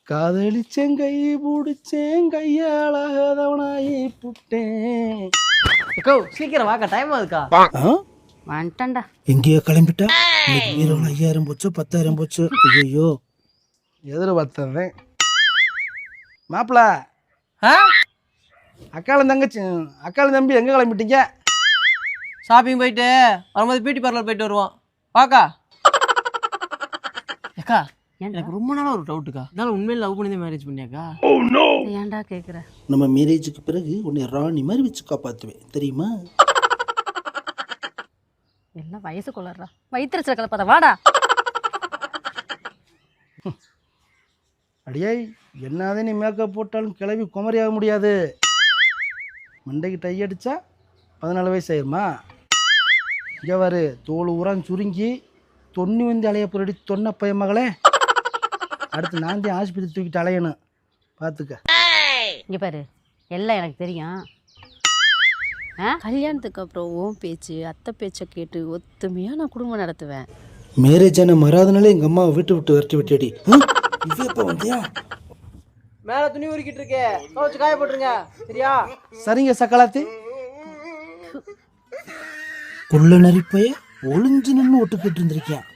காதலிச்சேன் கை பிடிச்சேன் கையாளாகதவனாயி புட்டேன். அக்கா சீக்கிரம் வாக்கா, டைம் ஆகுதுக்கா. வந்துட்டேன்டா. எங்கேயோ கிளம்பிட்டா. 5000 போச்சு 10,000 போச்சு. ஐயோ எதிர்பார்த்தேன். மாப்பிள்ள, அக்காலும் தம்பி எங்கே கிளம்பிட்டீங்க? ஷாப்பிங் போயிட்டு வரும்போது பியூட்டி பார்லர் போயிட்டு வருவோம். வாக்கா. அக்கா எனக்கு ரொம்ப நாளாக ஒரு டவுட்டுக்கா, இதனால உண்மையில லவ் பண்ணி தான் மேரேஜ் பண்ணியாக்கா? ஏன்டா கேட்குற? நம்ம மேரேஜுக்கு பிறகு உன்னை ராணி மாதிரி வச்சு காப்பாற்றுவேன் தெரியுமா? எல்லாம் வயசு கொள்ளறா, வயிற்றுச்சல கலப்பாத, வாடா. அடியாய், என்னதே நீ மேக்கப் போட்டாலும் கிளவி குமரியாக முடியாது. மண்டைக்கு டை அடித்தா 14 வயசு ஆயிருமா? இங்கே வரு, தோல் ஊரான் சுருங்கி தொண்ணி வந்து அலைய பொருடி தொன்ன பைய மகளே. அடுத்து நான் தான் ஆஸ்பத்திரி தூக்கிட்டு அலையணும், பார்த்துக்க. இங்கே பாரு, எல்லாம் எனக்கு தெரியும். கல்யாணத்துக்கு அப்புறம் ஓம் பேச்சு அத்தை பேச்சை கேட்டு ஒத்துமையாக நான் குடும்பம் நடத்துவேன். மேரேஜ் ஆன மறாதனால எங்கள் அம்மாவை விட்டு விரட்டி விட்டாடி. இது எப்போ வந்தியா? மேலே துணி உருக்கிட்டு இருக்கே, துவைச்சு காய போட்டுருங்க சரியா? சரிங்க சக்கலாத்தி. குள்ள நரிப்பைய ஒளிஞ்சு நின்று ஒட்டுக்கிட்டு இருந்திருக்கேன்.